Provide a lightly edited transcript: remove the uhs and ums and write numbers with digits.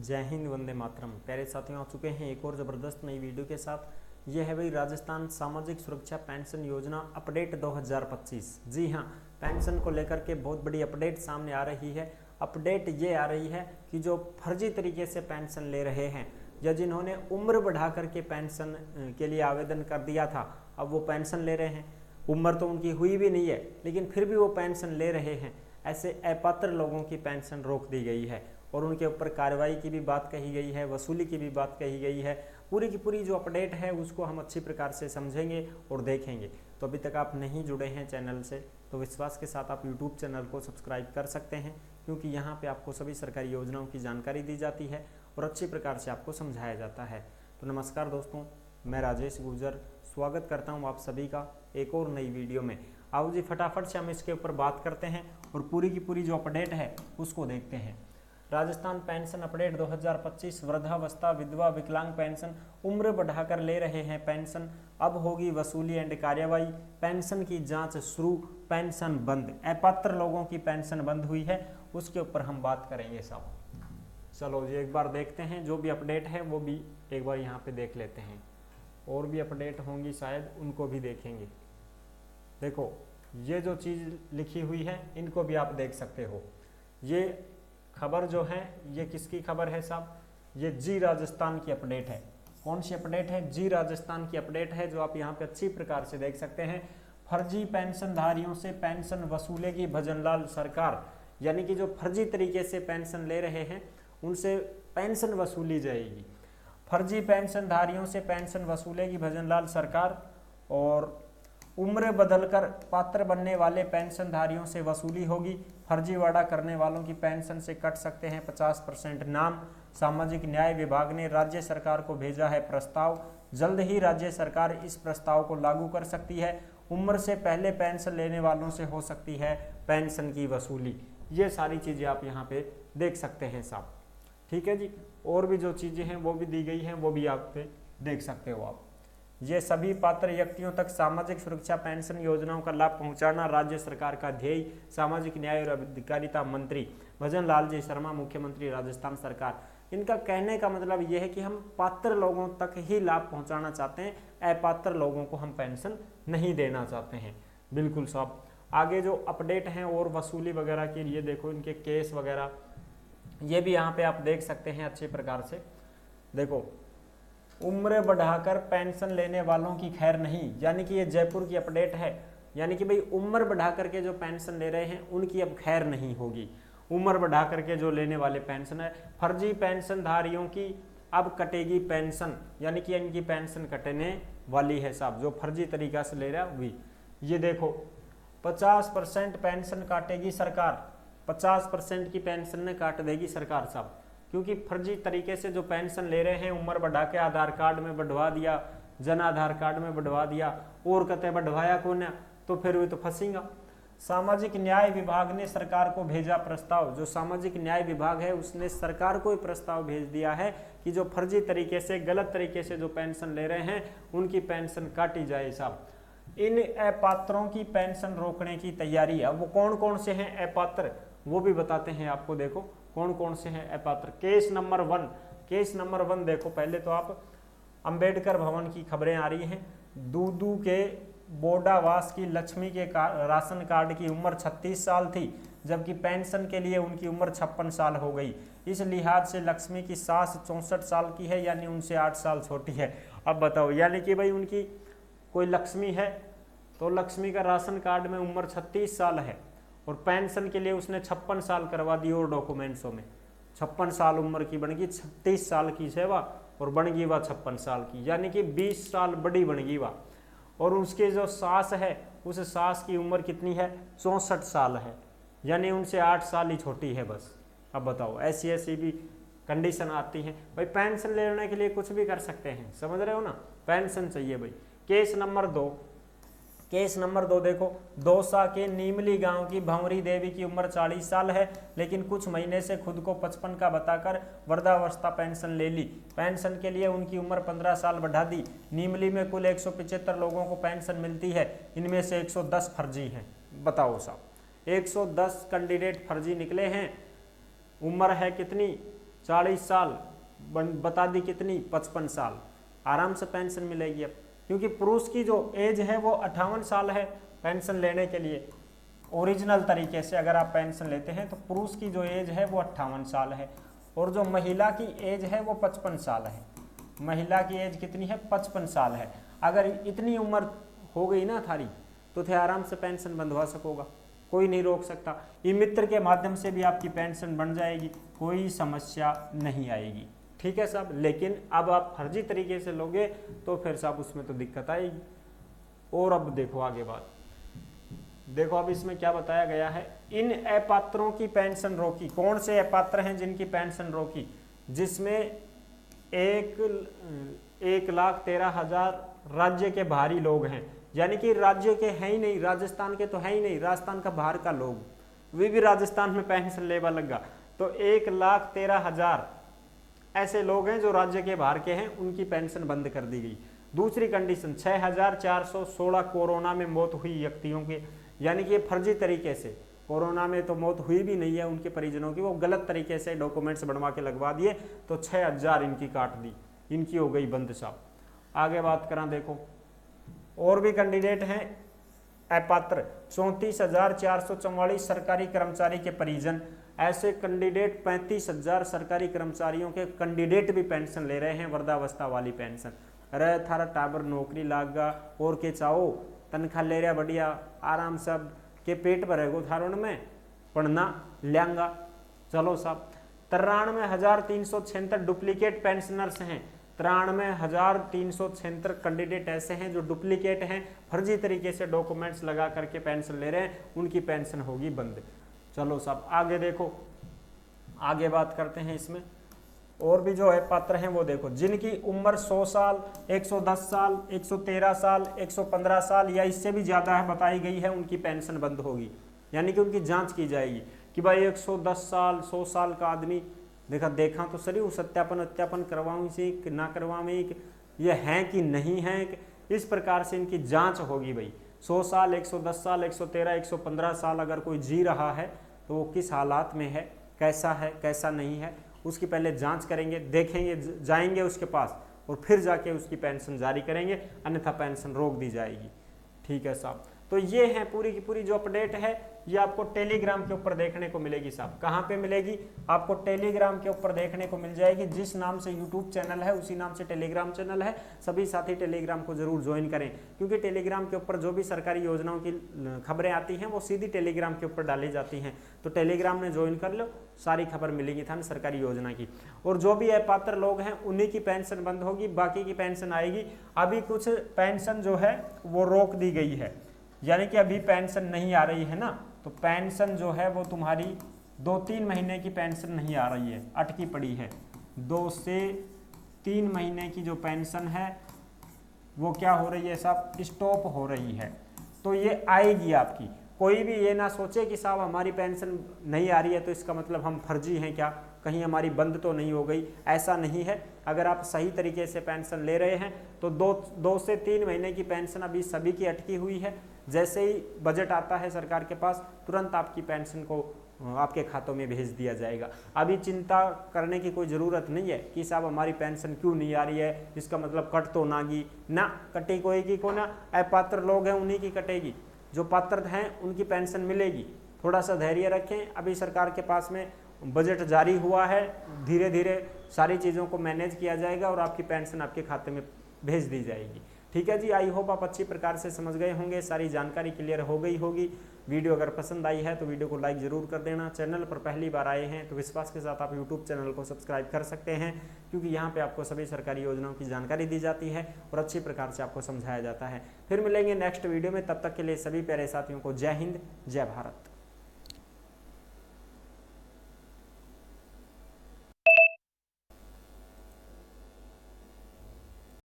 जय हिंद, वंदे मातरम। प्यारे साथियों, आ चुके हैं एक और ज़बरदस्त नई वीडियो के साथ। यह है भाई राजस्थान सामाजिक सुरक्षा पेंशन योजना अपडेट 2025। जी हाँ, पेंशन को लेकर के बहुत बड़ी अपडेट सामने आ रही है। अपडेट ये आ रही है कि जो फर्जी तरीके से पेंशन ले रहे हैं या जिन्होंने उम्र बढ़ा करके पेंशन के लिए आवेदन कर दिया था, अब वो पेंशन ले रहे हैं। उम्र तो उनकी हुई भी नहीं है, लेकिन फिर भी वो पेंशन ले रहे हैं। ऐसे अपात्र लोगों की पेंशन रोक दी गई है और उनके ऊपर कार्रवाई की भी बात कही गई है, वसूली की भी बात कही गई है। पूरी की पूरी जो अपडेट है उसको हम अच्छी प्रकार से समझेंगे और देखेंगे। तो अभी तक आप नहीं जुड़े हैं चैनल से तो विश्वास के साथ आप यूट्यूब चैनल को सब्सक्राइब कर सकते हैं, क्योंकि यहाँ पे आपको सभी सरकारी योजनाओं की जानकारी दी जाती है और अच्छी प्रकार से आपको समझाया जाता है। तो नमस्कार दोस्तों, मैं राजेश गुर्जर स्वागत करता हूँ आप सभी का एक और नई वीडियो में। आओ जी, फटाफट से हम इसके ऊपर बात करते हैं और पूरी की पूरी जो अपडेट है उसको देखते हैं। राजस्थान पेंशन अपडेट 2025, वृद्धावस्था, विधवा, विकलांग पेंशन, उम्र बढ़ाकर ले रहे हैं पेंशन, अब होगी वसूली एंड कार्यवाही, पेंशन की जांच शुरू, पेंशन बंद, अपात्र लोगों की पेंशन बंद हुई है, उसके ऊपर हम बात करेंगे सब। चलो जी, एक बार देखते हैं जो भी अपडेट है वो भी एक बार यहाँ पे देख लेते हैं। और भी अपडेट होंगी शायद, उनको भी देखेंगे। देखो, ये जो चीज़ लिखी हुई है इनको भी आप देख सकते हो। ये खबर जो है ये किसकी खबर है साहब? ये जी राजस्थान की अपडेट है। कौन सी अपडेट है? जी राजस्थान की अपडेट है, जो आप यहाँ पे अच्छी प्रकार से देख सकते हैं। फर्जी पेंशनधारियों से पेंशन वसूलेगी भजनलाल सरकार, यानी कि जो फर्जी तरीके से पेंशन ले रहे हैं उनसे पेंशन वसूली जाएगी। फर्जी पेंशनधारियों से पेंशन वसूलेगी भजनलाल सरकार और उम्र बदलकर पात्र बनने वाले पेंशनधारियों से वसूली होगी। फर्जीवाड़ा करने वालों की पेंशन से कट सकते हैं 50% नाम। सामाजिक न्याय विभाग ने राज्य सरकार को भेजा है प्रस्ताव, जल्द ही राज्य सरकार इस प्रस्ताव को लागू कर सकती है। उम्र से पहले पेंशन लेने वालों से हो सकती है पेंशन की वसूली। ये सारी चीज़ें आप यहाँ पे देख सकते हैं साहब, ठीक है जी। और भी जो चीज़ें हैं वो भी दी गई हैं, वो भी आप पे देख सकते हो आप। ये सभी पात्र व्यक्तियों तक सामाजिक सुरक्षा पेंशन योजनाओं का लाभ पहुंचाना राज्य सरकार का ध्येय, सामाजिक न्याय और अधिकारिता मंत्री भजन लाल जी शर्मा, मुख्यमंत्री राजस्थान सरकार। इनका कहने का मतलब यह है कि हम पात्र लोगों तक ही लाभ पहुंचाना चाहते हैं, अपात्र लोगों को हम पेंशन नहीं देना चाहते हैं। बिल्कुल साहब। आगे जो अपडेट हैं और वसूली वगैरह के लिए देखो, इनके केस वगैरह ये भी यहाँ पे आप देख सकते हैं अच्छी प्रकार से। देखो, उम्र बढ़ाकर पेंशन लेने वालों की खैर नहीं, यानी कि ये जयपुर की अपडेट है। यानी कि भाई उम्र बढ़ा करके जो पेंशन ले रहे हैं उनकी अब खैर नहीं होगी। उम्र बढ़ा करके जो लेने वाले पेंशन है, फर्जी पेंशनधारियों की अब कटेगी पेंशन, यानी कि इनकी पेंशन कटने वाली है साहब, जो फर्जी तरीका से ले रहा है वही। ये देखो, 50% पेंशन काटेगी सरकार, 50% की पेंशन ने काट देगी सरकार साहब, क्योंकि फर्जी तरीके से जो पेंशन ले रहे हैं, उम्र बढ़ा के आधार कार्ड में बढ़वा दिया, जन आधार कार्ड में बढ़वा दिया और कहते बढ़वाया कौन है, तो फिर भी तो फंसेगा। सामाजिक न्याय विभाग ने सरकार को भेजा प्रस्ताव, जो सामाजिक न्याय विभाग है उसने सरकार को प्रस्ताव भेज दिया है कि जो फर्जी तरीके से, गलत तरीके से जो पेंशन ले रहे हैं उनकी पेंशन काटी जाए साहब। इन अपात्रों की पेंशन रोकने की तैयारी है। वो कौन कौन से हैं अपात्र वो भी बताते हैं आपको। देखो कौन कौन से हैं अपात्र। केस नंबर 1, केस नंबर 1 देखो। पहले तो आप अंबेडकर भवन की खबरें आ रही हैं। दूदू के बोडावास की लक्ष्मी के राशन कार्ड की उम्र 36 साल थी, जबकि पेंशन के लिए उनकी उम्र 56 साल हो गई। इस लिहाज से लक्ष्मी की सास 64 साल की है, यानी उनसे 8 साल छोटी है। अब बताओ, यानी कि भाई उनकी कोई लक्ष्मी है तो लक्ष्मी का राशन कार्ड में उम्र 36 साल है और पेंशन के लिए उसने 56 साल करवा दी और डॉक्यूमेंट्सों में 56 साल उम्र की बन गई, 36 साल की सेवा और बन गई वह 56 साल की, यानी कि 20 साल बड़ी बन गई वह। और उसके जो सास है, उस सास की उम्र कितनी है? 64 साल है, यानी उनसे 8 साल ही छोटी है बस। अब बताओ, ऐसी ऐसी भी कंडीशन आती है। भाई पेंशन लेने के लिए कुछ भी कर सकते हैं, समझ रहे हो ना। पेंशन चाहिए भाई। केस नंबर 2, केस नंबर 2 देखो। दौसा के नीमली गांव की भंवरी देवी की उम्र 40 साल है, लेकिन कुछ महीने से खुद को 55 का बताकर वृद्धावस्था पेंशन ले ली। पेंशन के लिए उनकी उम्र 15 साल बढ़ा दी। नीमली में कुल 175 लोगों को पेंशन मिलती है, इनमें से 110 फर्जी हैं। बताओ साहब, 110 कैंडिडेट फर्जी निकले हैं। उम्र है कितनी? 40 साल बता दी कितनी, 55 साल, आराम से पेंशन मिलेगी अब, क्योंकि पुरुष की जो एज है वो 58 साल है पेंशन लेने के लिए। ओरिजिनल तरीके से अगर आप पेंशन लेते हैं तो पुरुष की जो एज है वो 58 साल है, और जो महिला की एज है वो 55 साल है। महिला की एज कितनी है, 55 साल है। अगर इतनी उम्र हो गई ना थारी तो थे आराम से पेंशन बंधवा सकोगा, कोई नहीं रोक सकता। ई मित्र के माध्यम से भी आपकी पेंशन बन जाएगी, कोई समस्या नहीं आएगी, ठीक है साहब। लेकिन अब आप फर्जी तरीके से लोगे तो फिर साहब उसमें तो दिक्कत आएगी। और अब देखो आगे बात, देखो अब इसमें क्या बताया गया है, इन अपात्रों की पेंशन रोकी। कौन से अपात्र हैं जिनकी पेंशन रोकी, जिसमें 1,13,000 राज्य के बाहरी लोग हैं, यानी कि राज्य के हैं ही नहीं, राजस्थान के तो है ही नहीं, राजस्थान का बाहर का लोग, वे भी राजस्थान में पेंशन लेवा लगा। तो 1,13,000 ऐसे लोग हैं जो राज्य के बाहर के हैं, उनकी पेंशन बंद कर दी गई। दूसरी कंडीशन, 6,416 कोरोना में मौत हुई व्यक्तियों के, यानी कि फर्जी तरीके से, कोरोना में तो मौत हुई भी नहीं है उनके परिजनों की, वो गलत तरीके से डॉक्यूमेंट्स बनवा के लगवा दिए, तो 6,000 इनकी काट दी, इनकी हो गई बंद साहब। आगे बात करा, देखो और भी कैंडिडेट हैं अपात्र, 34,444 सरकारी कर्मचारी के परिजन। ऐसे कैंडिडेट 35,000 सरकारी कर्मचारियों के कैंडिडेट भी पेंशन ले रहे हैं, वृद्धावस्था वाली पेंशन। अरे थारा टाबर नौकरी लागा और के चाहो, तनख्वाह ले रहा बढ़िया, आराम सब के पेट भरेगो थारों में, पढ़ना लेंगा। चलो साहब, 93,376 डुप्लीकेट पेंशनर्स हैं, 93,376 कैंडिडेट ऐसे हैं जो डुप्लीकेट हैं, फर्जी तरीके से डॉक्यूमेंट्स लगा करके पेंशन ले रहे हैं, उनकी पेंशन होगी बंद। चलो साहब आगे देखो, आगे बात करते हैं इसमें और भी जो है पात्र हैं वो देखो, जिनकी उम्र 100 साल, 110 साल, 113 साल, 115 साल या इससे भी ज़्यादा है बताई गई है, उनकी पेंशन बंद होगी। यानी कि उनकी जांच की जाएगी कि भाई 110 साल 100 साल का आदमी देखा तो सही, वो सत्यापन करवाऊँ से कि ना करवाऊँ, ये हैं कि नहीं हैं, इस प्रकार से इनकी जांच होगी भाई। 100 साल, 110 साल, 113, 115 साल अगर कोई जी रहा है तो वो किस हालात में है कैसा नहीं है, उसकी पहले जांच करेंगे, देखेंगे, जाएंगे उसके पास और फिर जाके उसकी पेंशन जारी करेंगे, अन्यथा पेंशन रोक दी जाएगी। ठीक है साहब, तो ये है पूरी की पूरी जो अपडेट है, ये आपको टेलीग्राम के ऊपर देखने को मिलेगी साहब। कहाँ पे मिलेगी? आपको टेलीग्राम के ऊपर देखने को मिल जाएगी। जिस नाम से यूट्यूब चैनल है उसी नाम से टेलीग्राम चैनल है। सभी साथी टेलीग्राम को जरूर ज्वाइन करें, क्योंकि टेलीग्राम के ऊपर जो भी सरकारी योजनाओं की खबरें आती हैं वो सीधी टेलीग्राम के ऊपर डाली जाती हैं। तो टेलीग्राम में ज्वाइन कर लो, सारी खबर मिलेगी था सरकारी योजना की। और जो भी अपात्र लोग हैं उन्हीं की पेंशन बंद होगी, बाकी की पेंशन आएगी। अभी कुछ पेंशन जो है वो रोक दी गई है, यानी कि अभी पेंशन नहीं आ रही है ना, तो पेंशन जो है वो तुम्हारी 2-3 महीने की पेंशन नहीं आ रही है, अटकी पड़ी है। 2 से 3 महीने की जो पेंशन है वो क्या हो रही है साहब, स्टॉप हो रही है। तो ये आएगी आपकी। कोई भी ये ना सोचे कि साहब हमारी पेंशन नहीं आ रही है तो इसका मतलब हम फर्जी हैं क्या, कहीं हमारी बंद तो नहीं हो गई, ऐसा नहीं है। अगर आप सही तरीके से पेंशन ले रहे हैं तो 2 से 3 महीने की पेंशन अभी सभी की अटकी हुई है। जैसे ही बजट आता है सरकार के पास, तुरंत आपकी पेंशन को आपके खातों में भेज दिया जाएगा। अभी चिंता करने की कोई ज़रूरत नहीं है कि साहब हमारी पेंशन क्यों नहीं आ रही है, इसका मतलब कट तो ना कटी कोई की को ना, अपात्र लोग हैं उन्हीं की कटेगी, जो पात्र हैं उनकी पेंशन मिलेगी। थोड़ा सा धैर्य रखें, अभी सरकार के पास में बजट जारी हुआ है, धीरे धीरे सारी चीज़ों को मैनेज किया जाएगा और आपकी पेंशन आपके खाते में भेज दी जाएगी। ठीक है जी, आई होप आप अच्छी प्रकार से समझ गए होंगे, सारी जानकारी क्लियर हो गई होगी। वीडियो अगर पसंद आई है तो वीडियो को लाइक ज़रूर कर देना। चैनल पर पहली बार आए हैं तो विश्वास के साथ आप यूट्यूब चैनल को सब्सक्राइब कर सकते हैं, क्योंकि यहाँ पे आपको सभी सरकारी योजनाओं की जानकारी दी जाती है और अच्छी प्रकार से आपको समझाया जाता है। फिर मिलेंगे नेक्स्ट वीडियो में, तब तक के लिए सभी प्यारे साथियों को जय हिंद, जय भारत।